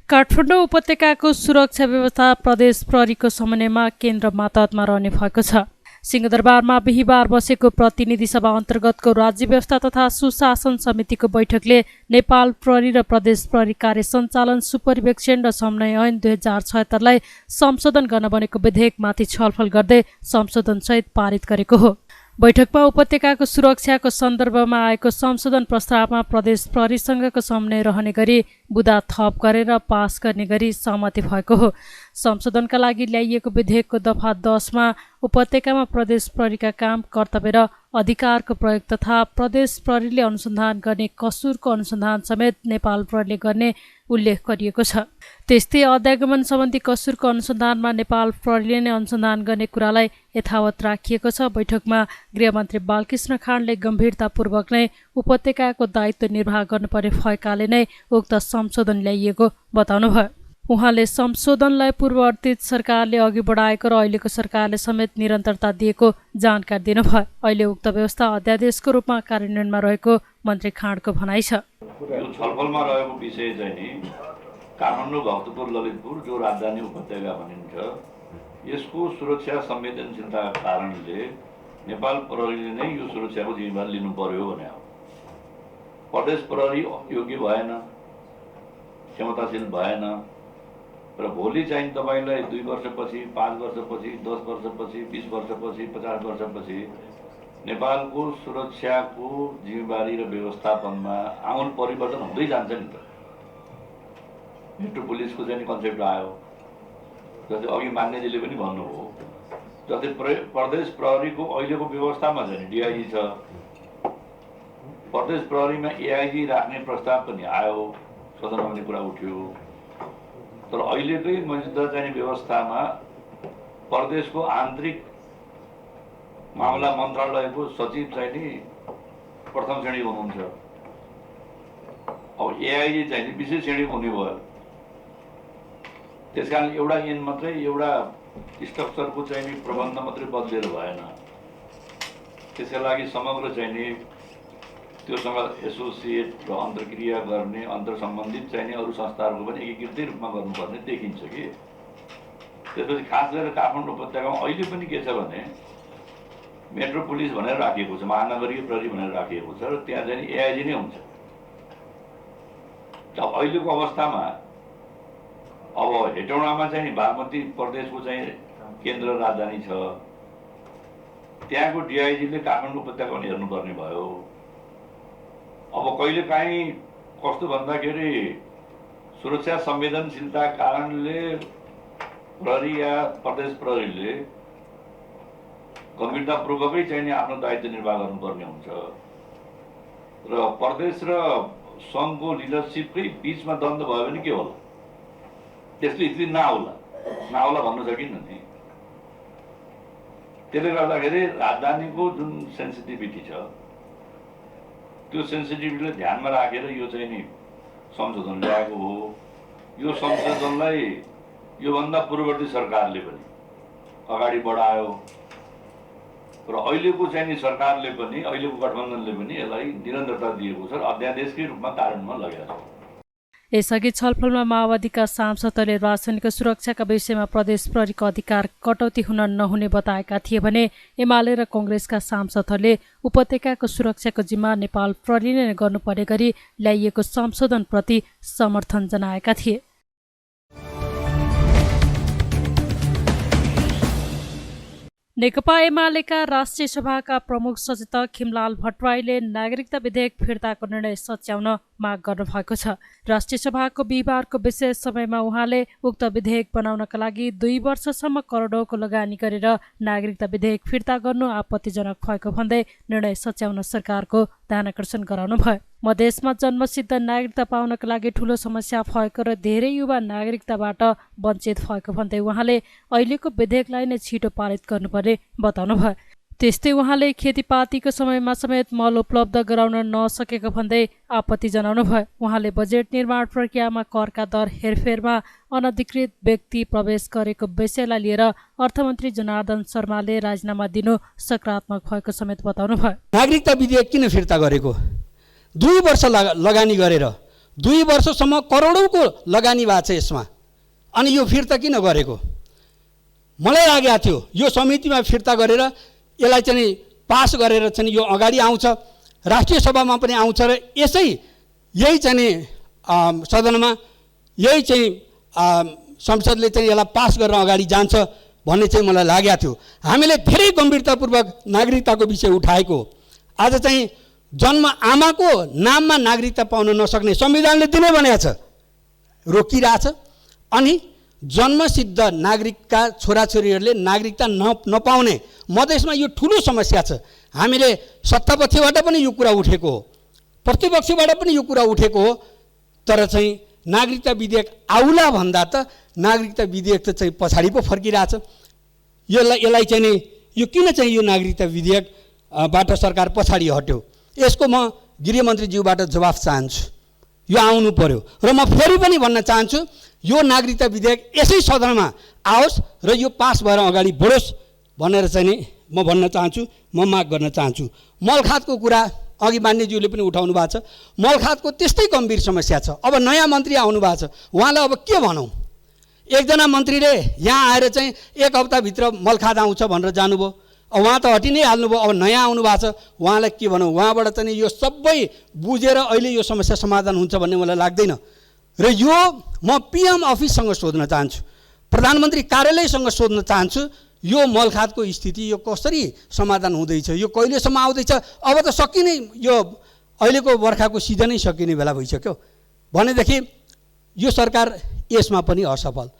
काठमाडौँ उपत्यकाको सुरक्षा व्यवस्था प्रदेश प्रहरीको समन्वयमा केन्द्र मातहतमा रहने भएको छ। सिंहदरबारमा बिहिबार बसेको प्रतिनिधि सभा अन्तर्गतको राज्य व्यवस्था तथा सुशासन समितिको बैठकले नेपाल प्रहरी र प्रदेश प्रहरी कार्य सञ्चालन सुपरिवेक्षण र समन्वय ऐन 2076लाई संशोधन गर्न बनेको विधेयकमाथि छलफल गर्दै संशोधनसहित पारित गरेको हो। बैठकमा उपत्यकाको सुरक्षाको सन्दर्भमा आएको संशोधन प्रस्तावमा प्रदेश प्रहरीसँगको समन्वय रहने गरी बुदा थप गरेर पास गर्ने गरी सहमति भएको हो। संशोधनका लागि ल्याइएको विधेयकको दफा 10मा उपत्यकामा प्रदेश प्रहरीका काम, कर्तव्य र अधिकारको प्रयोग तथा प्रदेश प्रहरीले अनुसन्धान गर्ने कसुरको अनुसन्धान समेत नेपाल प्रहरीले गर्ने उल्लेख गरिएको छ। त्यस्तै अध्यागमन सम्बन्धी कसुरको अनुसन्धानमा नेपाल प्रहरीले नै अनुसन्धान गर्ने कुरालाई यथावत राखिएको छ। बैठकमा गृहमन्त्री बालकृष्ण खाँडले गम्भीरतापूर्वक नै उपत्यकाको दायित्व निर्वाह गर्नुपर्ने भएकाले नै उक्त संशोधन ल्याइएको बताउनुभयो। उहाँले संशोधनलाई पूर्ववर्ती सरकारले अघि बढाएको र अहिलेको सरकारले समेत निरन्तरता दिएको जानकारी दिनुभयो। अहिले उक्त व्यवस्था अध्यादेशको रूपमा कार्यान्वयनमा रहेको मन्त्री खाँडको भनाइ छ। यो छलफलमा रहेको विषय चाहिँ नि काठमाडौँ, भक्तपुर, ललितपुर जो राजधानी उपत्यका भनिन्छ, यसको सुरक्षा संवेदनशीलताका कारणले नेपाल प्रहरीले नै यो सुरक्षाको जिम्मेवारी लिनु पर्यो भने हो। प्रदेश प्रहरी योग्य भएन, क्षमताशील भएन र भोलि चाहिँ तपाईलाई 2 वर्षपछि, 5 वर्षपछि, 10 वर्षपछि, 20 वर्षपछि, 50 वर्षपछि नेपालको सुरक्षाको जिम्मेवारी र व्यवस्थापनमा आमूल परिवर्तन हुँदै जान्छ नि त। मेट्रो पुलिसको चाहिँ कन्सेप्ट आयो, जस्तै अघि मान्यजीले पनि भन्नुभयो, जस्तै प्रदेश प्रहरीको अहिलेको व्यवस्थामा चाहिँ डिआइजी छ, प्रदेश प्रहरीमा एआइजी राख्ने प्रस्ताव पनि आयो, सदनमा पनि कुरा उठ्यो। तर अहिलेकै मौजूदा चाहिँ व्यवस्थामा प्रदेशको आन्तरिक मामला मन्त्रालयको सचिव चाहिँ नि प्रथम श्रेणी हुनुहुन्छ। अब एआइजी चाहिँ नि विशेष श्रेणी हुने भयो। त्यसकारण एउटा ऐन मात्रै, एउटा स्ट्रक्चरको चाहिँ नि प्रबन्ध मात्रै बदलेर भएन। त्यसका लागि समग्र चाहिँ नि त्योसँग एसोसिएट र अन्तर्क्रिया गर्ने, अन्तर सम्बन्धित चाहिने अरू संस्थाहरूको पनि एकीकृत रूपमा गर्नुपर्ने देखिन्छ कि। त्यसपछि खास गरेर काठमाडौँ उपत्यकामा अहिले पनि के छ भने मेट्रो पुलिस भनेर राखिएको छ, महानगरीय प्रहरी भनेर राखिएको छ र त्यहाँ चाहिँ एआइजी नै हुन्छ। अब अहिलेको अवस्थामा अब हेटौडामा चाहिँ नि बागमती प्रदेशको चाहिँ केन्द्र राजधानी छ, त्यहाँको डिआइजीले काठमाडौँ उपत्यका पनि हेर्नुपर्ने भयो। अब कहिलेकाहीँ कस्तो भन्दाखेरि सुरक्षा संवेदनशीलता कारणले प्रहरी या प्रदेश प्रहरीले गम्भीरतापूर्वकै चाहिँ नि आफ्नो दायित्व निर्वाह गर्नुपर्ने हुन्छ र प्रदेश र सङ्घको लिडरसिपकै बिचमा द्वन्द्व भयो भने के होला? त्यस्तो स्थिति नआउला भन्नु सकिन्न नि। त्यसले गर्दाखेरि राजधानीको जुन सेन्सिटिभिटी छ त्यो सेन्सिटिभिटीलाई ध्यानमा राखेर यो चाहिँ नि संशोधन ल्याएको हो। यो संशोधनलाई योभन्दा पूर्ववर्ती सरकारले पनि अगाडि बढायो र अहिलेको चाहिँ नि सरकारले पनि, अहिलेको गठबन्धनले पनि यसलाई निरन्तरता दिएको छ र अध्यादेशकै रूपमा कार्यान्वयनमा लगेको छ। यसअघि छलफलमा माओवादीका सांसदहरूले राजधानीको सुरक्षाका विषयमा प्रदेश प्रहरीको अधिकार कटौती हुन नहुने बताएका थिए भने एमाले र कङ्ग्रेसका सांसदहरूले उपत्यकाको सुरक्षाको जिम्मा नेपाल प्रहरीले नै गर्नुपर्ने गरी ल्याइएको संशोधनप्रति समर्थन जनाएका थिए। नेकपा एमालेका राष्ट्रिय सभाका प्रमुख सचेतक खिमलाल भट्टराईले नागरिकता विधेयक फिर्ताको निर्णय सच्याउन माग गर्नुभएको छ। राष्ट्रिय सभाको बिहिबारको विशेष समयमा उहाँले उक्त विधेयक बनाउनका लागि 2 वर्षसम्म करोडौँको लगानी गरेर नागरिकता विधेयक फिर्ता गर्नु आपत्तिजनक भएको भन्दै निर्णय सच्याउन सरकारको ध्यानकर्षण गराउनुभयो। मधेसमा जन्मसिद्ध नागरिकता पाउनका लागि ठूलो समस्या भएको र धेरै युवा नागरिकताबाट वञ्चित भएको भन्दै उहाँले अहिलेको विधेयकलाई नै छिटो पारित गर्नुपर्ने बताउनुभयो। त्यस्तै उहाँले खेतीपातीको समयमा समेत मल उपलब्ध गराउन नसकेको भन्दै आपत्ति जनाउनुभयो। उहाँले बजेट निर्माण प्रक्रियामा करका दर हेरफेरमा अनधिकृत व्यक्ति प्रवेश गरेको विषयलाई लिएर अर्थमन्त्री जनार्दन शर्माले राजीनामा दिनु सकारात्मक भएको समेत बताउनुभयो। नागरिकता विधेयक किन फिर्ता गरेको? 2 वर्ष लगानी गरेर 2 वर्षसम्म करोडौँको लगानी भएको छ यसमा, अनि यो फिर्ता किन गरेको? मलाई लागेको थियो यो समितिमा फिर्ता गरेर यसलाई चाहिँ पास गरेर चाहिँ यो अगाडि आउँछ, राष्ट्रिय सभामा पनि आउँछ र यही चाहिँ सदनमा यही चाहिँ संसदले चाहिँ यसलाई पास गरेर अगाडि जान्छ भन्ने चाहिँ मलाई लागेको थियो। हामीले धेरै गम्भीरतापूर्वक नागरिकताको विषय उठाएको। आज चाहिँ जन्म आमाको नाममा नागरिकता पाउन नसक्ने संविधानले दिनै भनेको छ, रोकिरहेछ। अनि जन्मसिद्ध नागरिकका छोराछोरीहरूले नागरिकता नपाउने मधेसमा यो ठुलो समस्या छ। हामीले सत्तापक्षबाट पनि यो कुरा उठेको हो, प्रतिपक्षबाट पनि यो कुरा उठेको हो, तर चाहिँ नागरिकता विधेयक आउला भन्दा त नागरिकता विधेयक त चाहिँ पछाडि पो फर्किरहेछ। यसलाई चाहिँ नि यो किन चाहिँ यो नागरिकता विधेयक बाट सरकार पछाडि हट्यो? यसको म गृहमन्त्रीज्यूबाट जवाफ चाहन्छु। यो आउनु पर्यो र म फेरि पनि भन्न चाहन्छु यो नागरिकता विधेयक यसै सदनमा आओस् र यो पास भएर अगाडि बढोस् भनेर चाहिँ नि म भन्न चाहन्छु, म माग गर्न चाहन्छु। मलखातको कुरा अघि मान्यज्यूले पनि उठाउनु भएको छ। मलखातको त्यस्तै गम्भीर समस्या छ। अब नयाँ मन्त्री आउनु भएको छ, उहाँलाई अब के भनौँ? एकजना मन्त्रीले यहाँ आएर चाहिँ 1 हप्ताभित्र मलखात आउँछ भनेर जानुभयो, उहाँ त हटि नै हाल्नुभयो। अब नयाँ आउनु भएको छ, उहाँलाई के भनौँ? उहाँबाट चाहिँ यो सबै बुझेर अहिले यो समस्या समाधान हुन्छ भन्ने मलाई लाग्दैन। र यो म PM अफिससँग सोध्न चाहन्छु, प्रधानमन्त्री कार्यालयसँग सोध्न चाहन्छु, यो मलखातको स्थिति यो कसरी समाधान हुँदैछ, यो कहिलेसम्म आउँदैछ? अब त सकिने, यो अहिलेको बर्खाको सिजनै सकिने बेला भइसक्यो भनेदेखि यो सरकार यसमा पनि असफल।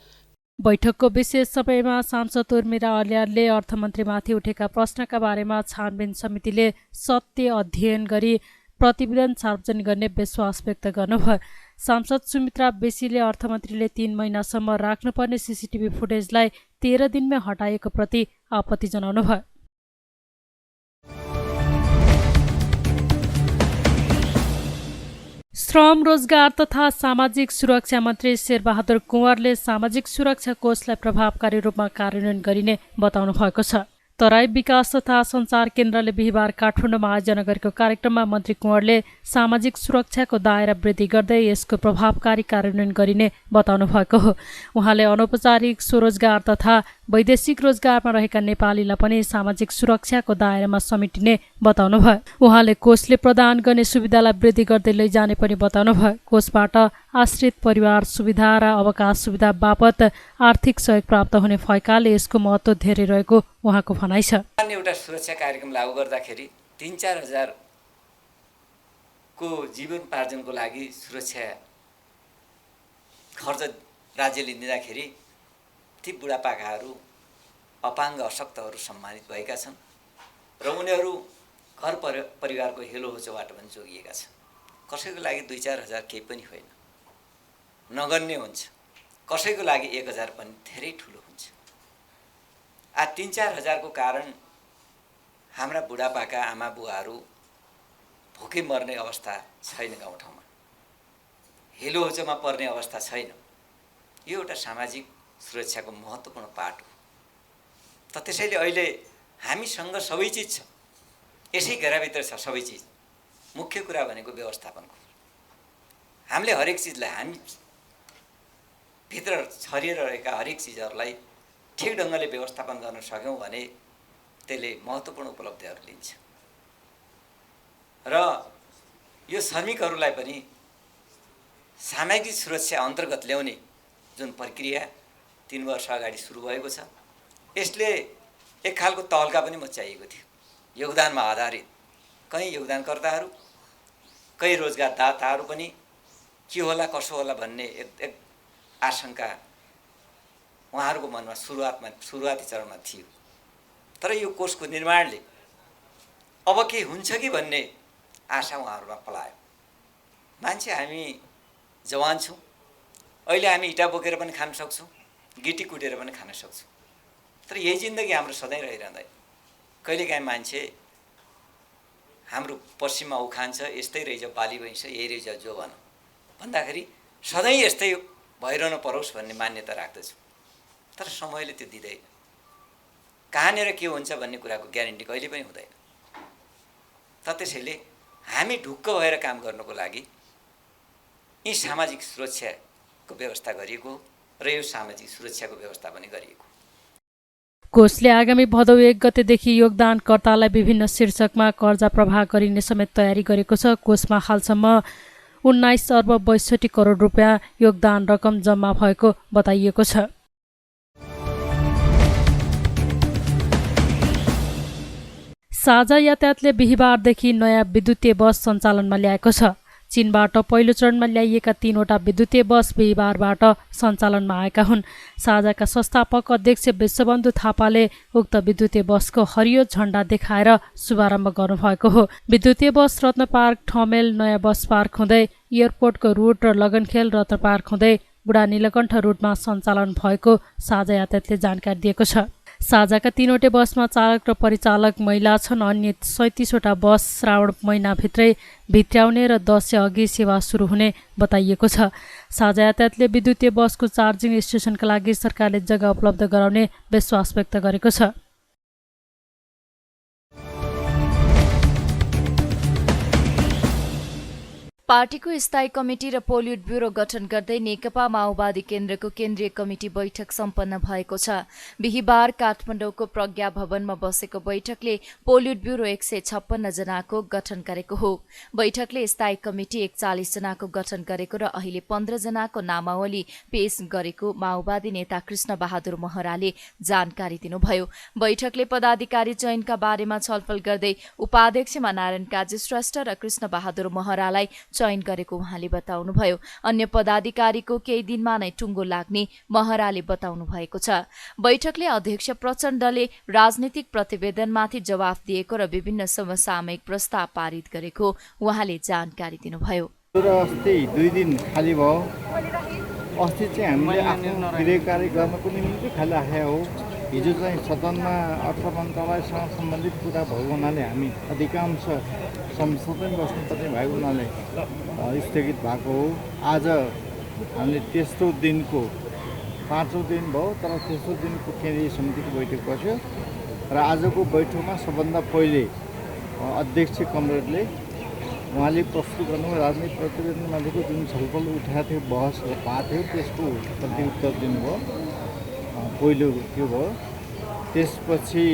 बैठकको विशेष समयमा सांसद उर्मिला अर्यालले अर्थमन्त्रीमाथि उठेका प्रश्नका बारेमा छानबिन समितिले सत्य अध्ययन गरी प्रतिवेदन सार्वजनिक गर्ने विश्वास व्यक्त गर्नुभयो। सांसद सुमित्रा बेसीले अर्थमन्त्रीले 3 महिनासम्म राख्नुपर्ने CCTV फुटेजलाई 13 दिनमै हटाएको प्रति आपत्ति जनाउनुभयो। श्रम, रोजगार तथा सामाजिक सुरक्षा मन्त्री शेरबहादुर कुँवरले सामाजिक सुरक्षा कोषलाई प्रभावकारी रूपमा कार्यान्वयन गरिने बताउनु भएको छ। तराई विकास तथा सञ्चार केन्द्रले बिहिबार काठमाडौँमा आयोजना गरेको कार्यक्रममा मन्त्री कुँवरले सामाजिक सुरक्षाको दायरा वृद्धि गर्दै यसको प्रभावकारी कार्यान्वयन गरिने बताउनु भएको हो। उहाँले अनौपचारिक स्वरोजगार तथा वैदेशिक रोजगारमा रहेका नेपालीलाई पनि सामाजिक सुरक्षाको दायरामा समेटिने बताउनुभयो। उहाँले कोषले प्रदान गर्ने सुविधालाई वृद्धि गर्दै लैजाने पनि बताउनुभयो। कोषबाट आश्रित परिवार सुविधा र अवकाश सुविधा बापत आर्थिक सहयोग प्राप्त हुने भएकाले यसको महत्त्व धेरै रहेको उहाँको भनाइ छ। एउटा सुरक्षा कार्यक्रम लागू गर्दाखेरि 3-4 हजार को जीवनोपार्जनको लागि सुरक्षा खर्च राज्यले दिँदाखेरि ती बुढापाकाहरू, अपाङ्ग अशक्तहरू सम्मानित भएका छन् र उनीहरू घर परिवारको हेलो होचोबाट पनि जोगिएका छन्। कसैको लागि 2-4 हजार केही पनि होइन, नगन्य हुन्छ। कसैको लागि 1 हजार पनि धेरै ठुलो हुन्छ। 3-4 हजारको कारण हाम्रा बुढापाका आमा बुवाहरू भोकै मर्ने अवस्था छैन, गाउँठाउँमा हेलो होचोमा पर्ने अवस्था छैन। यो एउटा सामाजिक सुरक्षाको महत्त्वपूर्ण पाठ हो। त त्यसैले अहिले हामीसँग सबै चिज छ, यसै घेराभित्र छ सबै चिज। मुख्य कुरा भनेको व्यवस्थापनको। हामीले हरेक चिजलाई, हामी भित्र छरिएर रहेका हरेक चिजहरूलाई ठिक ढङ्गले व्यवस्थापन गर्न सक्यौँ भने त्यसले महत्त्वपूर्ण उपलब्धिहरू लिन्छ। र यो श्रमिकहरूलाई पनि सामाजिक सुरक्षा अन्तर्गत ल्याउने जुन प्रक्रिया 3 वर्ष अगाडि सुरु भएको छ, यसले एक खालको तहल्का पनि मचाइएको थियो। योगदानमा आधारित कहीँ योगदानकर्ताहरू, कहीँ रोजगारदाताहरू पनि के होला कसो होला भन्ने एक आशंका उहाँहरूको मनमा सुरुवाती चरणमा थियो। तर यो कोषको निर्माणले अब के हुन्छ कि भन्ने आशा उहाँहरूमा पलायो। मान्छे हामी जवान छौँ, अहिले हामी इँटा बोकेर पनि खान सक्छौँ, गिटी कुटेर पनि खान सक्छौँ। तर यही जिन्दगी हाम्रो सधैँ रहिरहँदैन। कहिलेकाहीँ मान्छे हाम्रो पश्चिममा उखान छ, यस्तै रहेछ बाली भइन्छ, यही रहेछ जोवन भन्दाखेरि सधैँ यस्तै भइरहनु परोस् भन्ने मान्यता राख्दछु। तर समयले त्यो दिँदैन। कहाँनिर के हुन्छ भन्ने कुराको ग्यारेन्टी कहिले पनि हुँदैन। त त्यसैले हामी ढुक्क भएर काम गर्नको लागि यी सामाजिक सुरक्षाको व्यवस्था गरिएको र यो सामाजिक सुरक्षाको व्यवस्था पनि गरिएको। कोषले आगामी भदौ 1 गतेदेखि योगदानकर्तालाई विभिन्न शीर्षकमा कर्जा प्रवाह गरिने समेत तयारी गरेको छ। कोषमा हालसम्म 19 अर्ब 62 करोड रुपियाँ योगदान रकम जम्मा भएको बताइएको छ। साझा यातायातले बिहिबारदेखि नयाँ विद्युतीय बस सञ्चालनमा ल्याएको छ। चीनबाट पहिलो चरणमा ल्याइएका 3वटा विद्युतीय बस बिहिबारबाट सञ्चालनमा आएका हुन्। साझाका संस्थापक अध्यक्ष विश्वबन्धु थापाले उक्त विद्युतीय बसको हरियो झण्डा देखाएर शुभारम्भ गर्नुभएको हो। विद्युतीय बस रत्न पार्क ठमेल नयाँ बस पार्क हुँदै एयरपोर्टको रुट र लगनखेल रत्न पार्क हुँदै बुढा नीलकण्ठ रुटमा सञ्चालन भएको साझा यातायातले जानकारी दिएको छ। साझाका 3वटै बसमा चालक र परिचालक महिला छन्। अन्य 37वटा बस श्रावण महिनाभित्रै भित्र्याउने र 10 अघि सेवा सुरु हुने बताइएको छ। साझा यातायातले विद्युतीय बसको चार्जिङ स्टेसनका लागि सरकारले जग्गा उपलब्ध गराउने विश्वास व्यक्त गरेको छ। पार्टीको स्थायी कमिटी र पोलिट ब्युरो गठन गर्दै नेकपा माओवादी केन्द्रको केन्द्रीय कमिटी बैठक सम्पन्न भएको छ। बिहिबार काठमाडौँको प्रज्ञा भवनमा बसेको बैठकले पोलिट ब्युरो 156 जनाको गठन गरेको हो। बैठकले स्थायी कमिटी 41 जनाको गठन गरेको र अहिले 15 जनाको नामावली पेश गरेको माओवादी नेता कृष्ण बहादुर महराले जानकारी दिनुभयो। बैठकले पदाधिकारी चयनका बारेमा छलफल गर्दै उपाध्यक्षमा नारायण काजी श्रेष्ठ र कृष्ण बहादुर महरालाई चयन गरेको उहाँले बताउनुभयो। अन्य पदाधिकारीको केही दिनमा नै टुङ्गो लाग्ने महराले बताउनु भएको छ। बैठकले अध्यक्ष प्रचण्डले राजनीतिक प्रतिवेदनमाथि जवाफ दिएको र विभिन्न समसामयिक प्रस्ताव पारित गरेको उहाँले जानकारी दिनुभयो। अस्ति 2 दिन खाली भयो। अस्ति चाहिँ हामीले आफ्नो गृह कार्य गर्नको निम्ति खाली आए हो। हिजो चाहिँ सदनमा अर्थ मन्त्रालयसँग सम्बन्धित कुरा भएको हुनाले हामी अधिकांश संसदमै बस्नुपर्ने भएको हुनाले स्थगित भएको हो। आज हामीले तेस्रो दिनको 5औं दिन भयो, तर तेस्रो दिनको केन्द्रीय समितिको बैठक बस्यो र आजको बैठकमा सबभन्दा पहिले अध्यक्ष कमरेडले उहाँले प्रस्तुत गर्नु राजनीतिक प्रतिवेदनमाथिको जुन छलफल उठाएको थियो, बहस भएको थियो, त्यसको प्रत्युत्तर दिनुभयो। पहिलो त्यो भयो। त्यसपछि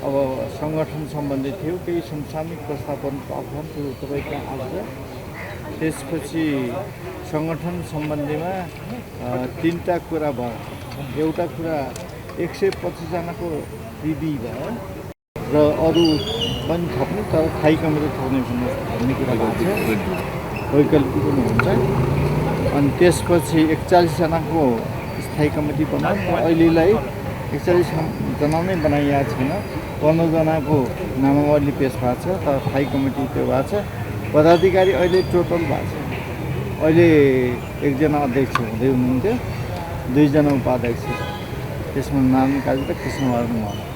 अब सङ्गठन सम्बन्धी थियो, केही समसामयिक प्रस्तावन प्रावधान त्यो तपाईँको आउँछ। त्यसपछि सङ्गठन सम्बन्धीमा 3टा कुरा भयो। एउटा कुरा 125 जनाको विधि भयो र अरू पनि थप्नु, तर स्थायी कमिटी थप्ने भन्ने कुरा भएको छ। वैकल्पिक पनि हुन्छ। अनि त्यसपछि 41 जनाको स्थायी कमिटी बनायो। अहिलेलाई 41 जना नै बनाइएको छैन। 15 जनाको नामावली पेश भएको छ, तर स्थायी कमिटी त्यो भएको छ। पदाधिकारी अहिले टोटल भएको छ। अहिले 1 जना अध्यक्ष हुँदै हुनुहुन्थ्यो, 2 जना उपाध्यक्ष, त्यसमा नारायण काजी र कृष्ण बहादुर महरा।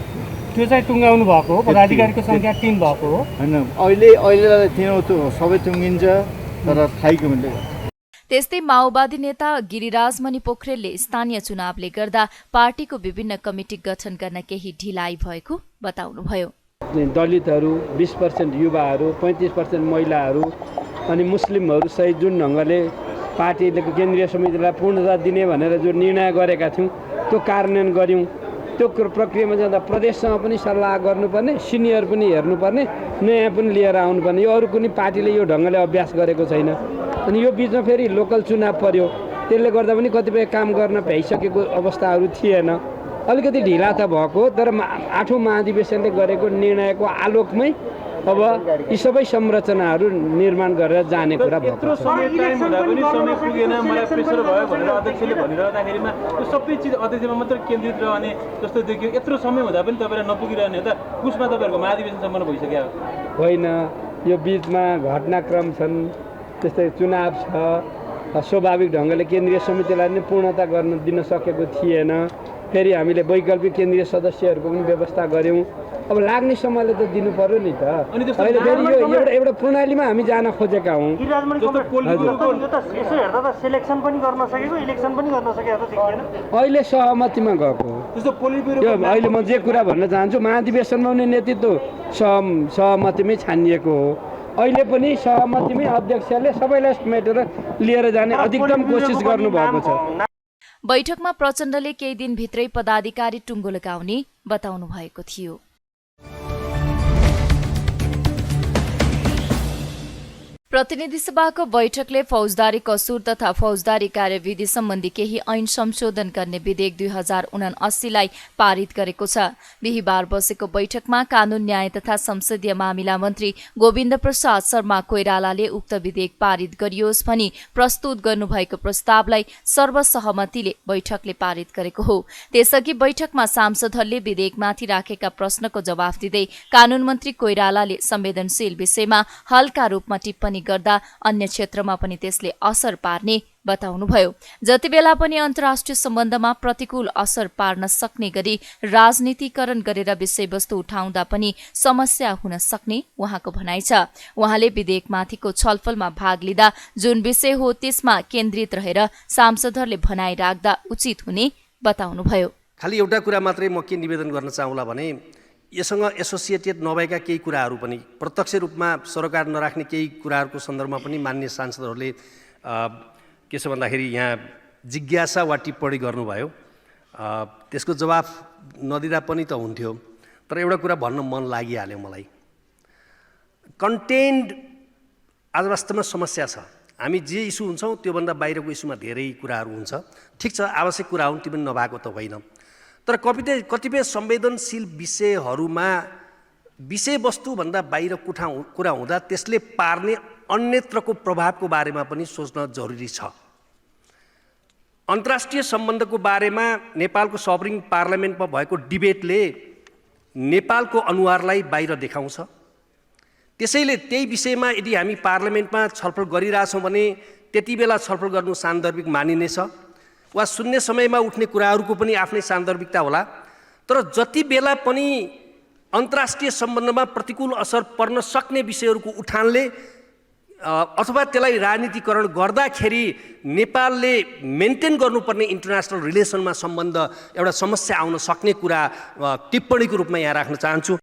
त्यो चाहिँ टुङ्गाउनु भएको हो। पदाधिकारीको सङ्ख्या 3 भएको हो। होइन, अहिलेलाई 3 सबै टुङ्गिन्छ, तर स्थायी कमिटीले गर्छ। त्यस्तै माओवादी नेता गिरिराजमणि पोखरेलले स्थानीय चुनावले गर्दा पार्टीको विभिन्न कमिटी गठन गर्न केही ढिलाइ भएको बताउनुभयो। दलितहरू 20% युवाहरू, 35% महिलाहरू अनि मुस्लिमहरू सहित जुन ढङ्गले पार्टीले केन्द्रीय समितिलाई पूर्णता दिने भनेर जो निर्णय गरेका थियौँ त्यो कार्यान्वयन गऱ्यौँ। त्यो प्रक्रियामा जाँदा प्रदेशसँग पनि सल्लाह गर्नुपर्ने, सिनियर पनि हेर्नुपर्ने, नयाँ पनि लिएर आउनुपर्ने। यो अरू कुनै पार्टीले यो ढङ्गले अभ्यास गरेको छैन। अनि यो बिचमा फेरि लोकल चुनाव पर्यो, त्यसले गर्दा पनि कतिपय काम गर्न भ्याइसकेको अवस्थाहरू थिएन। अलिकति ढिला त भएको, तर 8औं महाधिवेशनले गरेको निर्णयको आलोकमै अब यी सबै संरचनाहरू निर्माण गरेर जाने कुरा भएको छ। समय टाइम हुँदा पनि समय पुगेन, मलाई प्रेसर भयो भनेर अध्यक्षले भनिरहँदाखेरिमा त्यो सबै चिज अध्यक्षमा मात्र केन्द्रित रहने जस्तो देखियो। यत्रो समय हुँदा पनि तपाईँलाई नपुगिरहने हो त। उसमा तपाईँहरूको महाधिवेशन सम्पन्न भइसक्यो होइन। यो बिचमा घटनाक्रम छन्, त्यस्तै चुनाव छ। स्वाभाविक ढङ्गले केन्द्रीय समितिलाई नै पूर्णता गर्न दिन सकेको थिएन। फेरि हामीले वैकल्पिक केन्द्रीय सदस्यहरूको पनि व्यवस्था गऱ्यौँ। अब लाग्ने समयले त दिनु पर्यो नि त। अहिले फेरि यो एउटा प्रणालीमा हामी जान खोजेका हौँ। अहिले सहमतिमा गएको। अहिले म जे कुरा भन्न चाहन्छु, महाधिवेशनमा पनि नेतृत्व सहमतिमै छानिएको हो। अहिले पनि सहमतिमै अध्यक्षले सबैलाई समेटेर लिएर जाने अधिकतम कोसिस गर्नुभएको छ। बैठकमा प्रचण्डले केही दिनभित्रै पदाधिकारी टुङ्गो लगाउने बताउनु भएको थियो। प्रतिनिधि सभाको बैठकले फौजदारी कसुर तथा फौजदारी कार्यविधि सम्बन्धी केही ऐन संशोधन गर्ने विधेयक 2079लाई पारित गरेको छ। बिहिबार बसेको बैठकमा कानून न्याय तथा संसदीय मामिला मन्त्री गोविन्द प्रसाद शर्मा कोइरालाले उक्त विधेयक पारित गरियोस् भनी प्रस्तुत गर्नुभएको प्रस्तावलाई सर्वसहमतिले बैठकले पारित गरेको हो। त्यसअघि बैठकमा सांसदहरूले विधेयकमाथि राखेका प्रश्नको जवाफ दिँदै कानून मन्त्री कोइरालाले संवेदनशील विषयमा हल्का रूपमा टिप्पणी गर्दा अन्य क्षेत्रमा पनि त्यसले असर पार्ने बताउनुभयो। जति बेला पनि अन्तर्राष्ट्रिय सम्बन्धमा प्रतिकूल असर पार्न सक्ने गरी राजनीतिकरण गरेर विषयवस्तु उठाउँदा पनि समस्या हुन सक्ने उहाँको भनाइ छ। उहाँले विधेयकमाथिको छलफलमा भाग लिँदा जुन विषय हो त्यसमा केन्द्रित रहेर सांसदहरूले भनाइ राख्दा उचित हुने बताउनुभयो। खालि एउटा कुरा मात्रै म के निवेदन गर्न चाहूँला भने यससँग एसोसिएटेड नभएका केही कुराहरू पनि प्रत्यक्ष रूपमा सरोकार नराख्ने केही कुराहरूको सन्दर्भमा पनि मान्य सांसदहरूले के छ भन्दाखेरि यहाँ जिज्ञासा वा टिप्पणी गर्नुभयो। त्यसको जवाफ नदिँदा पनि त हुन्थ्यो, तर एउटा कुरा भन्न मन लागिहाल्यो मलाई। कन्टेन्ट आज वास्तवमा समस्या छ। हामी जे इस्यु हुन्छौँ त्योभन्दा बाहिरको इस्युमा धेरै कुराहरू हुन्छ। ठिक छ, आवश्यक कुरा हुन्, ती पनि नभएको त होइन, तर कतिपय संवेदनशील विषयहरूमा विषयवस्तुभन्दा बाहिर कुरा हुँदा त्यसले पार्ने अन्यत्रको प्रभावको बारेमा पनि सोच्न जरुरी छ। अन्तर्राष्ट्रिय सम्बन्धको बारेमा नेपालको सभरिङ पार्लियामेन्टमा भएको डिबेटले नेपालको अनुहारलाई बाहिर देखाउँछ। त्यसैले त्यही विषयमा यदि हामी पार्लियामेन्टमा छलफल गरिरहेछौँ भने त्यति बेला छलफल गर्नु सान्दर्भिक मानिनेछ, वा सुन्ने समयमा उठ्ने कुराहरूको पनि आफ्नै सान्दर्भिकता होला। तर जति बेला पनि अन्तर्राष्ट्रिय सम्बन्धमा प्रतिकूल असर पर्न सक्ने विषयहरूको उठानले अथवा त्यसलाई राजनीतिकरण गर्दाखेरि नेपालले मेन्टेन गर्नुपर्ने इन्टरनेसनल रिलेसनमा सम्बन्ध एउटा समस्या आउन सक्ने कुरा टिप्पणीको रूपमा यहाँ राख्न चाहन्छु।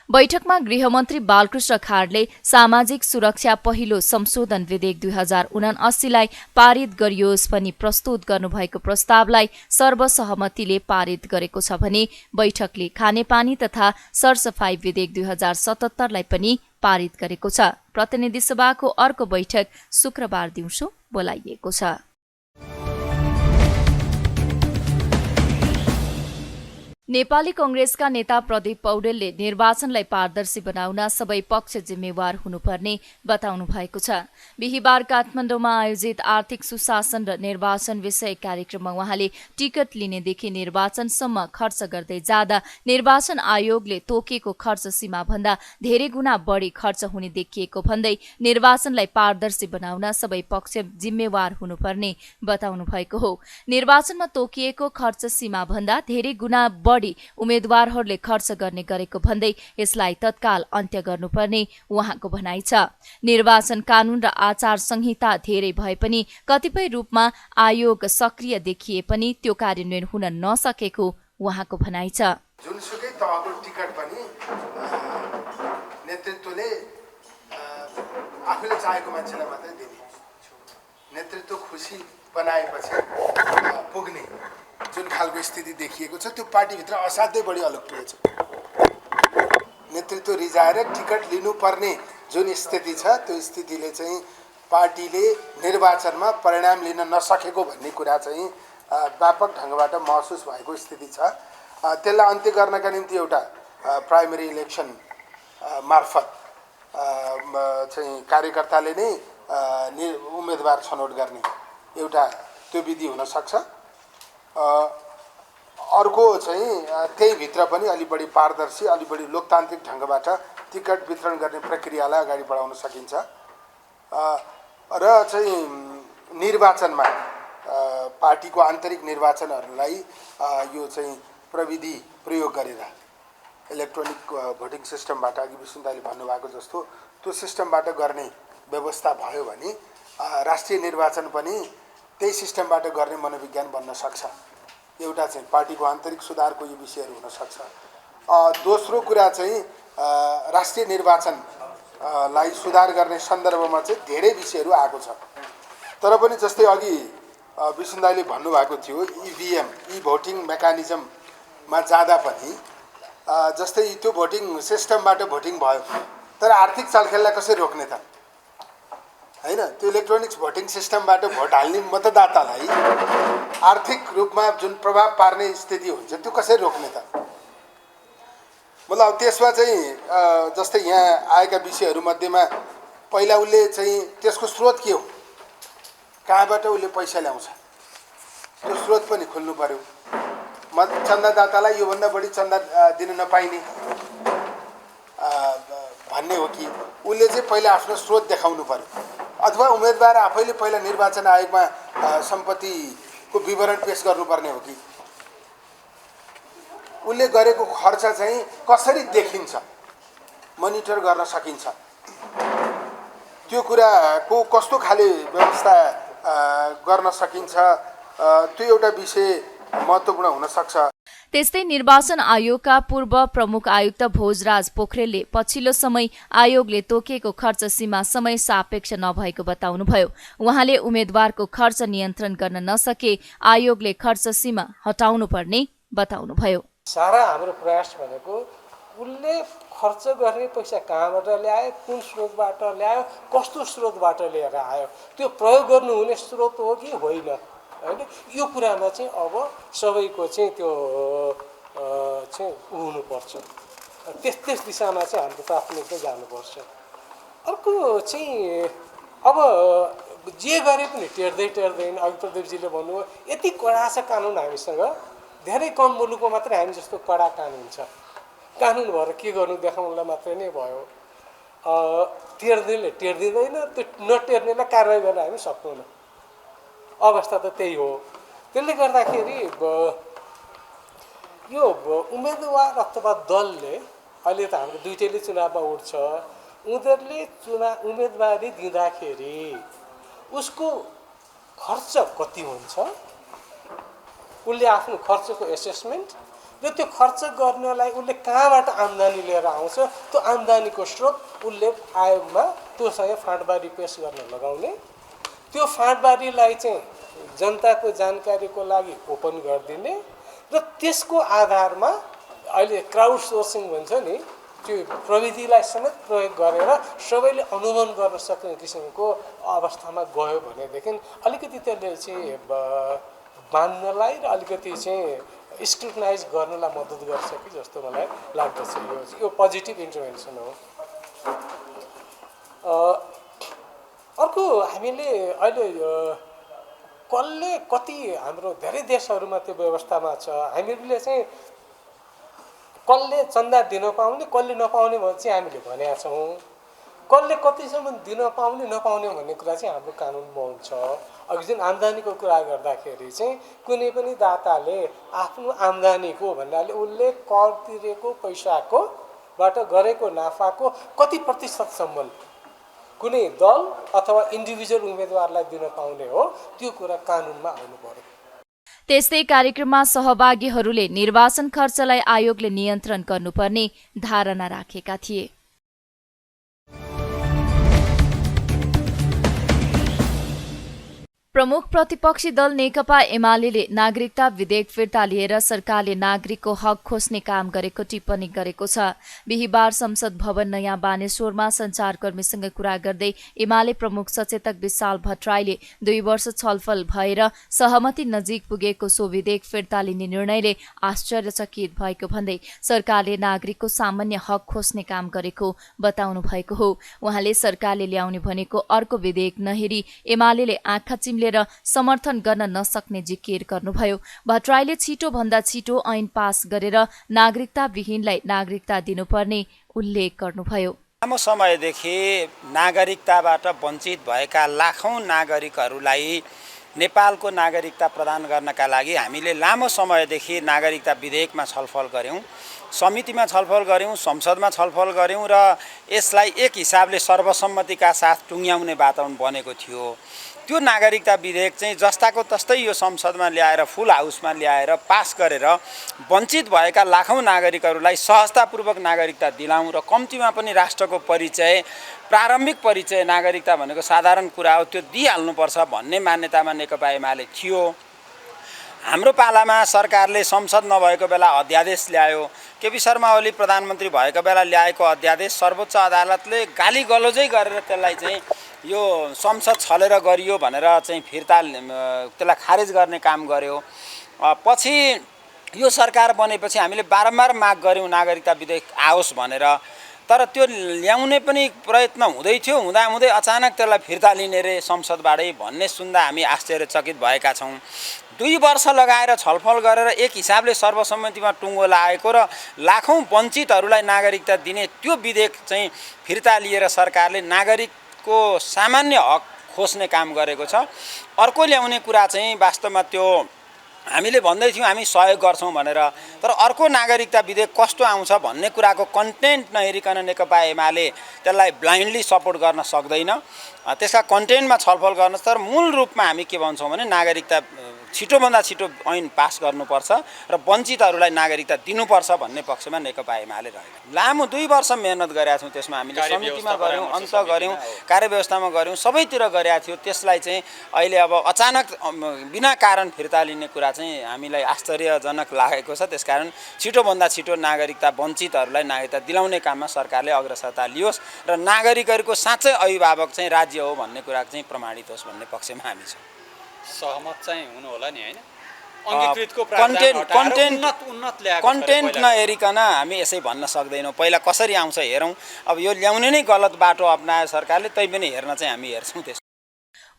बैठकमा गृहमन्त्री बालकृष्ण खाडले सामाजिक सुरक्षा पहिलो संशोधन विधेयक 2079लाई पारित गरियोस् भनी प्रस्तुत गर्नुभएको प्रस्तावलाई सर्वसहमतिले पारित गरेको छ भने बैठकले खानेपानी तथा सरसफाई विधेयक 2077लाई पनि पारित गरेको छ। प्रतिनिधि सभाको अर्को बैठक शुक्रबार दिउँसो बोलाइएको छ। नेपाली कांग्रेसका नेता प्रदीप पौडेलले निर्वाचनलाई पारदर्शी बनाउन सबै पक्ष जिम्मेवार हुनुपर्ने बताउनु भएको छ। बिहिबार काठमाडौँमा आयोजित आर्थिक सुशासन र निर्वाचन विषय कार्यक्रममा उहाँले टिकट लिनेदेखि निर्वाचनसम्म खर्च गर्दै जाँदा निर्वाचन आयोगले तोकेको खर्च सीमा भन्दा धेरै गुणा बढी खर्च हुने देखिएको भन्दै निर्वाचनलाई पारदर्शी बनाउन सबै पक्ष जिम्मेवार हुनुपर्ने बताउनु भएको हो। निर्वाचनमा तोकिएको खर्च सीमा भन्दा धेरै गुणा उम्मेद्वारहरूले खर्च गर्ने गरेको भन्दै यसलाई तत्काल अन्त्य गर्नुपर्ने उहाँको भनाइ छ। निर्वाचन कानून र आचार संहिता धेरै भए पनि कतिपय रूपमा आयोग सक्रिय देखिए पनि त्यो कार्यान्वयन हुन नसकेको उहाँको भनाइ छ। जुनसुकै तहको टिकट पनि नेतृत्वले आफूले चाहेको मान्छेलाई मात्रै दिने, नेतृत्व खुसी बनाएपछि पुग्ने जुन खालको स्थिति देखिएको छ त्यो पार्टीभित्र असाध्यै बढी अलोकप्रिय छ। नेतृत्व रिजाएर टिकट लिनुपर्ने जुन स्थिति छ त्यो स्थितिले चाहिँ पार्टीले निर्वाचनमा परिणाम लिन नसकेको भन्ने कुरा चाहिँ व्यापक ढङ्गबाट महसुस भएको स्थिति छ। त्यसलाई अन्त्य गर्नका निम्ति एउटा प्राइमेरी इलेक्सन मार्फत चाहिँ कार्यकर्ताले नै उम्मेदवार छनौट गर्ने एउटा त्यो विधि हुन सक्छ। अर्को चाहिँ त्यही भित्र पनि अलि बढी पारदर्शी अलि बढी लोकतान्त्रिक ढङ्गबाट टिकट वितरण गर्ने प्रक्रियालाई अगाडि बढाउन सकिन्छ र चाहिँ निर्वाचनमा पार्टीको आन्तरिक निर्वाचनहरूलाई यो चाहिँ प्रविधि प्रयोग गरेर इलेक्ट्रोनिक भोटिङ सिस्टमबाट अघि विष्णु दाइले भन्नुभएको जस्तो त्यो सिस्टमबाट गर्ने व्यवस्था भयो भने राष्ट्रिय निर्वाचन पनि त्यही सिस्टमबाट गर्ने मनोविज्ञान बन्न सक्छ। एउटा चाहिँ पार्टीको आन्तरिक सुधारको यो विषयहरू हुन सक्छ। दोस्रो कुरा चाहिँ राष्ट्रिय निर्वाचन लाई सुधार गर्ने सन्दर्भमा चाहिँ धेरै विषयहरू आएको छ। तर पनि जस्तै अघि विष्णु दाइले भन्नुभएको थियो इभिएम भोटिङ मेकानिजममा जाँदा पनि जस्तै त्यो भोटिङ सिस्टमबाट भोटिङ भयो, तर आर्थिक चलखेललाई कसरी रोक्ने त? हैन, त्यो इलेक्ट्रोनिक्स भोटिङ सिस्टमबाट भोट हाल्ने मतदातालाई आर्थिक रूपमा जुन प्रभाव पार्ने स्थिति हुन्छ त्यो कसरी रोक्ने त? मतलब त्यसमा चाहिँ जस्तै यहाँ आएका विषयहरूमध्येमा पहिला उसले चाहिँ त्यसको स्रोत के हो, कहाँबाट उसले पैसा ल्याउँछ, त्यो स्रोत पनि खुल्नु पर्यो। चन्दादातालाई योभन्दा बढी चन्दा दिन नपाइने भन्ने हो कि उसले चाहिँ पहिला आफ्नो स्रोत देखाउनु पर्यो, अथवा उम्मेदवार आफैले पहिला निर्वाचन आयोगमा सम्पत्तिको विवरण पेश गर्नुपर्ने हो कि उसले गरेको खर्च चाहिँ कसरी देखिन्छ, मोनिटर गर्न सकिन्छ, त्यो कुराको कस्तो खाले व्यवस्था गर्न सकिन्छ, त्यो एउटा विषय महत्त्वपूर्ण हुन सक्छ। त्यस्तै निर्वाचन आयोगका पूर्व प्रमुख आयुक्त भोजराज पोखरेलले पछिल्लो समय आयोगले तोकेको खर्च सीमा समय सापेक्ष नभएको बताउनुभयो। उहाँले उम्मेद्वारको खर्च नियन्त्रण गर्न नसके आयोगले खर्च सीमा हटाउनु पर्ने बताउनुभयो। सारा हाम्रो प्रयास भनेको उसले खर्च गर्ने पैसा कहाँबाट ल्यायो, कुन स्रोतबाट ल्यायो, कस्तो स्रोतबाट लिएर आयो, त्यो प्रयोग गर्नुहुने स्रोत हो कि होइन, होइन, यो कुरामा चाहिँ अब सबैको चाहिँ त्यो चाहिँ हुनुपर्छ। त्यस दिशामा चाहिँ हाम्रो प्राथमिकता जानुपर्छ। अर्को चाहिँ अब जे गरे पनि टेर्दैन। अघि प्रदीपजीले भन्नुभयो यति कडा छ कानुन हामीसँग, धेरै कम मुलुकको मात्रै हामी जस्तो कडा कानुन छ। कानुन भएर के गर्नु देखाउनुलाई मात्रै नै भयो। टेर्नेले टेर्दिँदैन, त्यो नटेर्नेलाई कारवाही गर्न हामी सक्दैनौँ। अवस्था त त्यही हो। त्यसले गर्दाखेरि यो उम्मेदवार अथवा दलले अहिले त हाम्रो दुईटैले चुनावमा उठ्छ, उनीहरूले उम्मेदवारी दिँदाखेरि उसको खर्च कति हुन्छ, उसले आफ्नो खर्चको एसेसमेन्ट र त्यो खर्च गर्नलाई उसले कहाँबाट आम्दानी लिएर आउँछ, त्यो आम्दानीको स्रोत उसले आयोगमा त्योसँग फाँटबारी पेश गर्न लगाउने, त्यो फाँटबारीलाई चाहिँ जनताको जानकारीको लागि ओपन गरिदिने र त्यसको आधारमा अहिले क्राउड सोर्सिङ भन्छ नि, त्यो प्रविधिलाई समेत प्रयोग गरेर सबैले अनुमान गर्न सक्ने किसिमको अवस्थामा गयो भनेदेखि अलिकति त्यसले चाहिँ बाँध्नलाई र अलिकति चाहिँ स्क्रुटनाइज गर्नलाई मद्दत गर्छ कि जस्तो मलाई लाग्दछ। यो पोजिटिभ इन्टरभेन्सन हो। अर्को हामीले अहिले कसले कति हाम्रो धेरै देशहरूमा त्यो व्यवस्थामा छ, हामीले चाहिँ कसले चन्दा दिन पाउने कसले नपाउने चाहिँ हामीले भनेका छौँ। कसले कतिसम्म दिन पाउने नपाउने भन्ने कुरा चाहिँ हाम्रो कानुनमा हुन्छ। अघि जुन आम्दानीको कुरा गर्दाखेरि चाहिँ कुनै पनि दाताले आफ्नो आम्दानीको भन्नाले उसले कर तिरेको पैसाकोबाट गरेको नाफाको कति प्रतिशतसम्म कुनै दल अथवा इन्डिभिजुअल उम्मेदवारलाई दिन पाउने हो, त्यो कुरा कानुनमा आउनु पर्यो। त्यस्तै कार्यक्रममा सहभागीहरूले निर्वाचन खर्चलाई आयोगले नियन्त्रण गर्नुपर्ने धारणा राखेका थिए। प्रमुख प्रतिपक्षी दल नेकपा एमाले नागरिकता विधेयक फिर्ता लिएर सरकारले नागरिकको हक खोज्ने काम गरेको टिप्पणी गरेको छ। बिहिबार संसद भवन नयाँ बानेश्वरमा सञ्चारकर्मीसँग कुरा गर्दै एमाले प्रमुख सचेतक विशाल भट्टराईले 2 वर्ष छलफल भएर सहमति नजिक पुगेको सो विधेयक फिर्ता लिने निर्णयले आश्चर्यचकित भएको भन्दै सरकारले नागरिकको सामान्य हक खोज्ने काम गरेको बताउनु भएको हो। उहाँले सरकारले ल्याउने भनेको अर्को विधेयक नहेरी एमाले आँखा चिम्लेर समर्थन गर्न नसक्ने जिकिर गर्नुभयो। भट्टराईले छिटो भन्दा छिटो ऐन पास गरेर नागरिकता विहीनलाई नागरिकता दिनुपर्ने उल्लेख गर्नुभयो। लामो समयदेखि नागरिकताबाट वञ्चित भएका लाखौं नागरिकहरूलाई नेपालको नागरिकता प्रदान गर्नका लागि हामीले लामो समयदेखि नागरिकता विधेयकमा छलफल गर्यौं। समितिमा छलफल गऱ्यौँ, संसदमा छलफल गऱ्यौँ र यसलाई एक हिसाबले सर्वसम्मतिका साथ टुङ्ग्याउने वातावरण बनेको थियो। त्यो नागरिकता विधेयक चाहिँ जस्ताको तस्तै यो संसदमा ल्याएर फुल हाउसमा ल्याएर पास गरेर वञ्चित भएका लाखौँ नागरिकहरूलाई सहजतापूर्वक नागरिकता दिलाउँ र कम्तीमा पनि राष्ट्रको परिचय, प्रारम्भिक परिचय नागरिकता भनेको साधारण कुरा हो, त्यो दिइहाल्नुपर्छ भन्ने मान्यतामा नेकपा एमाले थियो। हाम्रो पालामा सरकारले संसद नभएको बेला अध्यादेश ल्यायो। केपी शर्मा ओली प्रधानमन्त्री भएको बेला ल्याएको अध्यादेश सर्वोच्च अदालतले गाली गलोजै गरेर त्यसलाई चाहिँ यो संसद छलेर गरियो भनेर चाहिँ फिर्ता त्यसलाई खारेज गर्ने काम गर्यो। पछि यो सरकार बनेपछि हामीले बारम्बार माग गऱ्यौँ नागरिकता विधेयक आओस् भनेर, तर त्यो ल्याउने पनि प्रयत्न हुँदै थियो। हुँदाहुँदै अचानक त्यसलाई फिर्ता लिने रे संसदबाटै भन्ने सुन्दा हामी आश्चर्यचकित भएका छौँ। 2 वर्ष लगाएर छलफल गरेर एक हिसाबले सर्वसम्मतिमा टुङ्गो लागेको र लाखौँ वञ्चितहरूलाई नागरिकता दिने त्यो विधेयक चाहिँ फिर्ता लिएर सरकारले नागरिकको सामान्य हक खोज्ने काम गरेको छ। अर्को ल्याउने कुरा चाहिँ वास्तवमा त्यो हामीले भन्दै थियौँ हामी सहयोग गर्छौँ भनेर, तर अर्को नागरिकता विधेयक कस्तो आउँछ भन्ने कुराको कन्टेन्ट नहेरिकन नेकपा एमाले त्यसलाई ब्लाइन्डली सपोर्ट गर्न सक्दैन। त्यसका कन्टेन्टमा छलफल गर्न, तर मूल रूपमा हामी के भन्छौँ भने नागरिकता छिटोभन्दा छिटो ऐन पास गर्नुपर्छ र वञ्चितहरूलाई नागरिकता दिनुपर्छ भन्ने पक्षमा नेकपा एमाले रह्यो। लामो 2 वर्ष मेहनत गरेका छौँ त्यसमा। हामीले समितिमा गऱ्यौँ, अन्त गऱ्यौँ, कार्यव्यवस्थामा गऱ्यौँ, सबैतिर गरेका थियौँ। त्यसलाई चाहिँ अहिले अब अचानक बिना कारण फिर्ता लिने कुरा चाहिँ हामीलाई आश्चर्यजनक लागेको छ। त्यसकारण छिटोभन्दा छिटो नागरिकता वञ्चितहरूलाई नागरिकता दिलाउने काममा सरकारले अग्रसरता लियोस् र नागरिकहरूको साँच्चै अभिभावक चाहिँ राज्य हो भन्ने कुरा चाहिँ प्रमाणित होस् भन्ने पक्षमा हामी छौँ। सहमत चाहिँ हुनु होला नि हैन? कन्टेन्ट नहेरिकन हामी यसै भन्न सक्दैनौँ। पहिला कसरी आउँछ हेरौँ। अब यो ल्याउने नै गलत बाटो अप्नायो सरकारले, तै पनि हेर्न चाहिँ हामी हेर्छौँ। त्यस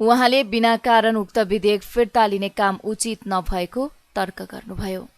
उहाँले बिना कारण उक्त विधेयक फिर्ता लिने काम उचित नभएको तर्क गर्नुभयो।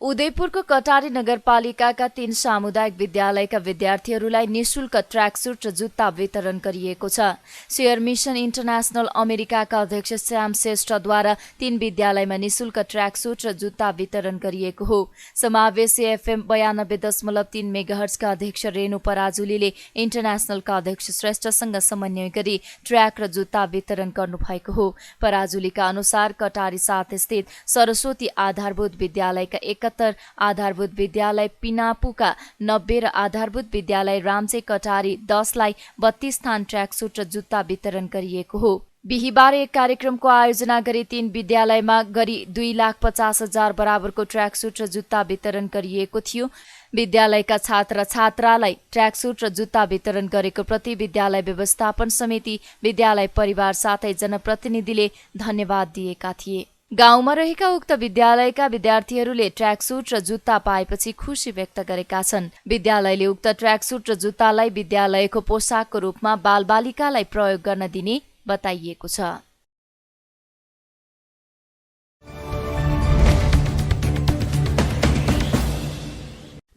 उदयपुरको कटारी नगरपालिकाका 3 सामुदायिक विद्यालयका विद्यार्थीहरूलाई निशुल्क ट्र्याकसुट र जुत्ता वितरण गरिएको छ। शेयर मिशन इन्टरनेशनल अमेरिकाका अध्यक्ष श्याम श्रेष्ठद्वारा 3 विद्यालयमा निशुल्क ट्र्याकसुट र जुत्ता वितरण गरिएको हो। समावेशी एफएम 92.3 मेगाहर्जका अध्यक्ष रेणु पराजुलीले इन्टरनेशनलका अध्यक्ष श्रेष्ठसँग समन्वय गरी ट्र्याक र जुत्ता वितरण गर्नुभएको हो। पराजुलीका अनुसार कटारी 7 स्थित सरस्वती आधारभूत विद्यालयका 71, आधारभूत विद्यालय पिनापुका 90 र आधारभूत विद्यालय रामचे कटारी 10 लाई 32 स्थान ट्र्याकसुट र जुत्ता वितरण गरिएको हो। बिहिबार एक कार्यक्रमको आयोजना गरी 3 विद्यालयमा गरी 2,50,000 बराबरको ट्र्याकसुट र जुत्ता वितरण गरिएको थियो। विद्यालयका छात्र छात्रालाई ट्र्याकसुट र जुत्ता वितरण गरेको प्रति विद्यालय व्यवस्थापन समिति, विद्यालय परिवार साथै जनप्रतिनिधिले धन्यवाद दिएका थिए। गाउँमा रहेका उक्त विद्यालयका विद्यार्थीहरूले ट्र्याकसुट र जुत्ता पाएपछि खुसी व्यक्त गरेका छन्। विद्यालयले उक्त ट्र्याकसुट र जुत्तालाई विद्यालयको पोसाकको रूपमा बालबालिकालाई प्रयोग गर्न दिने बताइएको छ।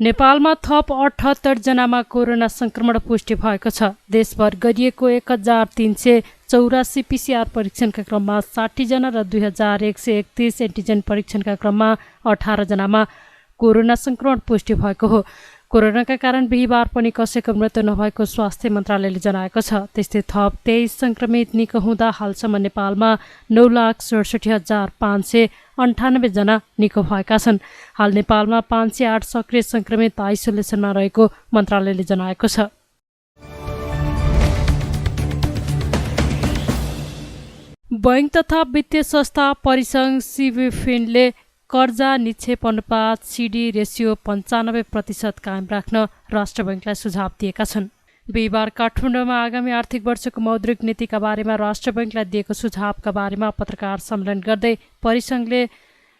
नेपालमा थप 78 जनामा कोरोना संक्रमण पुष्टि भएको छ। देशभर गरिएको 1384 पीसीआर परीक्षणका क्रममा 60 जना र 2131 एन्टिजेन परीक्षणका क्रममा 18 जनामा कोरोना संक्रमण पुष्टि भएको हो। कोरोनाका कारण बिहिबार पनि कसैको मृत्यु नभएको स्वास्थ्य मन्त्रालयले जनाएको छ। त्यस्तै थप 23 संक्रमित निको हुँदा हालसम्म नेपालमा 9,67,598 जना निको भएका छन्। हाल नेपालमा 508 सक्रिय संक्रमित आइसोलेसनमा रहेको मन्त्रालयले जनाएको छ। बैंक तथा वित्तीय संस्था परिसंघ सिबिफिनले कर्जा निक्षेप अनुपात सिडी रेसियो 95% कायम राख्न राष्ट्र बैंकलाई सुझाव दिएका छन्। बिहिबार काठमाडौँमा आगामी आर्थिक वर्षको मौद्रिक नीतिका बारेमा राष्ट्र बैंकलाई दिएको सुझावका बारेमा पत्रकार सम्मेलन गर्दै परिसंघले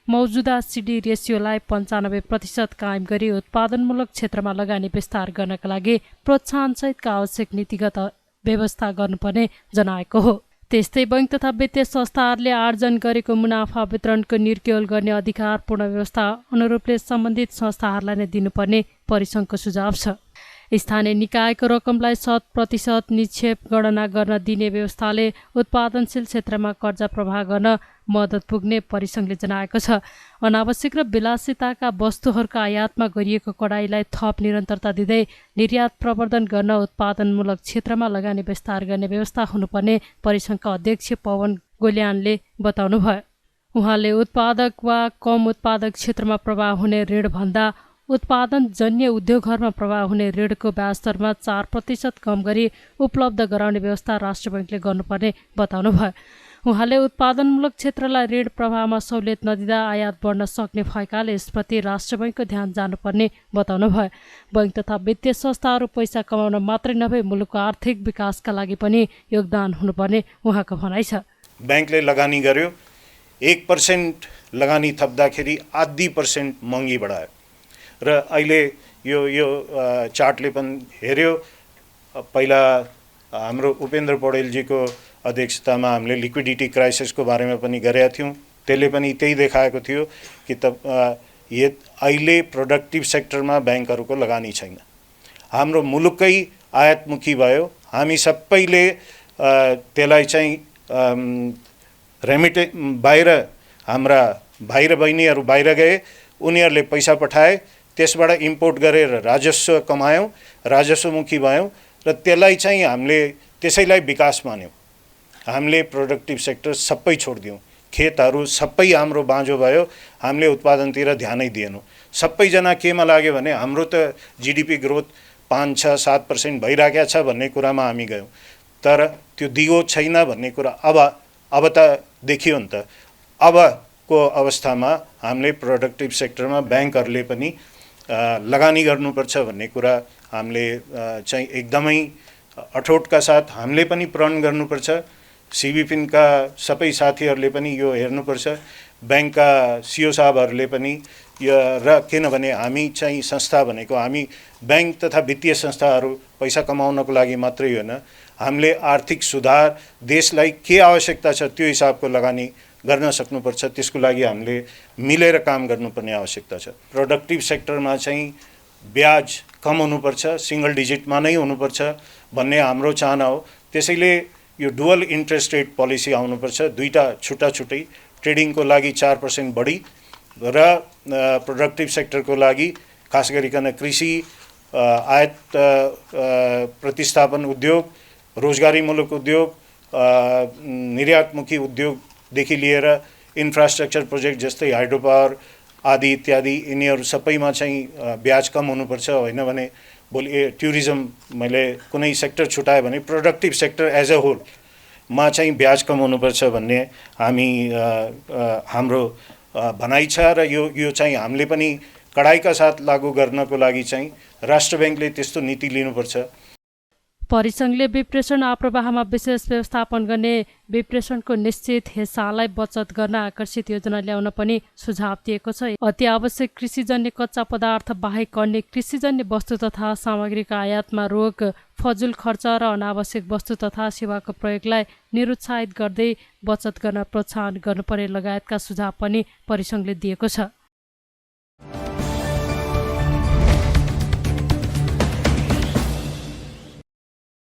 मौजुदा सिडी रेसियोलाई 95% कायम गरी उत्पादनमूलक क्षेत्रमा लगानी विस्तार गर्नका लागि प्रोत्साहनसहितका आवश्यक नीतिगत व्यवस्था गर्नुपर्ने जनाएको हो। त्यस्तै बैंक तथा वित्तीय संस्थाहरूले आर्जन गरेको मुनाफा वितरणको निर्क्युल गर्ने अधिकार पूर्ण व्यवस्था अनुरूपले सम्बन्धित संस्थाहरूलाई नै दिनुपर्ने परिसंघको सुझाव छ। स्थानीय निकायको रकमलाई 100% निक्षेप गणना गर्न दिने व्यवस्थाले उत्पादनशील क्षेत्रमा कर्जा प्रवाह गर्न मद्दत पुग्ने परिसङ्घले जनाएको छ। अनावश्यक र विलासिताका वस्तुहरूका आयातमा गरिएको कडाइलाई थप निरन्तरता दिँदै निर्यात प्रवर्धन गर्न उत्पादनमूलक क्षेत्रमा लगानी विस्तार गर्ने व्यवस्था हुनुपर्ने परिसङ्घका अध्यक्ष पवन गोल्यानले बताउनुभयो। उहाँले उत्पादक वा कम उत्पादक क्षेत्रमा प्रवाह हुने ऋणभन्दा उत्पादनजन्य उद्योगहरूमा प्रवाह हुने ऋणको ब्याज दरमा 4% कम गरी उपलब्ध गराउने व्यवस्था राष्ट्र बैङ्कले गर्नुपर्ने बताउनुभयो। उहाँले उत्पादनमूलक क्षेत्रलाई ऋण प्रवाहमा सहुलियत नदिँदा आयात बढ्न सक्ने भएकाले यसप्रति राष्ट्र बैङ्कको ध्यान जानुपर्ने बताउनुभयो। बैङ्क तथा वित्तीय संस्थाहरू पैसा कमाउन मात्रै नभए मुलुकको आर्थिक विकासका लागि पनि योगदान हुनुपर्ने उहाँको भनाइ छ। ब्याङ्कले लगानी गर्यो, 1% लगानी थप्दाखेरि 0.5% महँगी बढायो र अहिले यो चार्टले पनि हेऱ्यो। पहिला हाम्रो उपेन्द्र पौडेलजीको अध्यक्षतामा हामीले लिक्विडिटी क्राइसिसको बारेमा पनि गरेका थियौँ, त्यसले पनि त्यही देखाएको थियो कि अहिले प्रोडक्टिभ सेक्टरमा ब्याङ्कहरूको लगानी छैन। हाम्रो मुलुकै आयातमुखी भयो, हामी सबैले त्यसलाई चाहिँ बाहिर हाम्रा भाइ र बहिनीहरू बाहिर गए, उनीहरूले पैसा पठाए, त्यसबाट इम्पोर्ट गरेर राजस्व कमायौँ, राजस्वमुखी भयौँ र त्यसलाई चाहिँ हामीले त्यसैलाई विकास मान्यौँ। हामीले प्रोडक्टिभ सेक्टर सबै छोडिदियौँ, खेतहरू सबै हाम्रो बाँझो भयो, हामीले उत्पादनतिर ध्यानै दिएनौँ। सबैजना केमा लाग्यो भने हाम्रो त जिडिपी ग्रोथ 5-6-7% भइरहेको छ भन्ने कुरामा हामी गयौँ, तर त्यो दिगो छैन भन्ने कुरा अब त देखियो नि त। अबको अवस्थामा हामीले प्रोडक्टिभ सेक्टरमा ब्याङ्कहरूले पनि लगानी गर्नुपर्छ भन्ने कुरा हामीले चाहिँ एकदमै अठोटका साथ हामीले पनि प्रण गर्नुपर्छ। सिबिपिनका सबै साथीहरूले पनि यो हेर्नुपर्छ, ब्याङ्कका सिओ साहबहरूले पनि यो, र किनभने हामी चाहिँ संस्था भनेको हामी ब्याङ्क तथा वित्तीय संस्थाहरू पैसा कमाउनको लागि मात्रै होइन, हामीले आर्थिक सुधार, देशलाई के आवश्यकता छ त्यो हिसाबको लगानी गर्न सक्नुपर्छ। त्यसको लागि हामीले मिलेर काम गर्नुपर्ने आवश्यकता छ। प्रोडक्टिभ सेक्टरमा चाहिँ ब्याज कम हुनुपर्छ, सिङ्गल डिजिटमा नै हुनुपर्छ भन्ने हाम्रो चाहना हो। त्यसैले यो डुअल इन्ट्रेस्ट रेट पोलिसी आउनुपर्छ, दुईटा छुट्टा-छुट्टै, ट्रेडिङको लागि 4% बढी र प्रोडक्टिभ सेक्टरको लागि खास गरिकन कृषि, आयात प्रतिस्थापन उद्योग, रोजगारीमूलक उद्योग, निर्यातमुखी उद्योगदेखि लिएर इन्फ्रास्ट्रक्चर प्रोजेक्ट जस्तै हाइड्रो पावर आदि इत्यादि, यिनीहरू सबैमा चाहिँ ब्याज कम हुनुपर्छ। होइन भने भोलि टुरिज्म मैले कुनै सेक्टर छुटायो भने प्रोडक्टिभ सेक्टर एज अ होलमा चाहिँ ब्याज कम हुनुपर्छ भन्ने हाम्रो भनाइ छ र यो चाहिँ हामीले पनि कडाइका साथ लागू गर्नको लागि चाहिँ राष्ट्र ब्याङ्कले त्यस्तो नीति लिनुपर्छ। परिसङ्घले विप्रेषण आप्रवाहमा विशेष व्यवस्थापन गर्ने विप्रेषणको निश्चित हिस्सालाई बचत गर्न आकर्षित योजना ल्याउन पनि सुझाव दिएको छ। अति आवश्यक कृषिजन्य कच्चा पदार्थ बाहेक अन्य कृषिजन्य वस्तु तथा सामग्रीका आयातमा रोक, फजुल खर्च र अनावश्यक वस्तु तथा सेवाको प्रयोगलाई निरुत्साहित गर्दै बचत गर्न प्रोत्साहन गर्नुपर्ने लगायतका सुझाव पनि परिसङ्घले दिएको छ।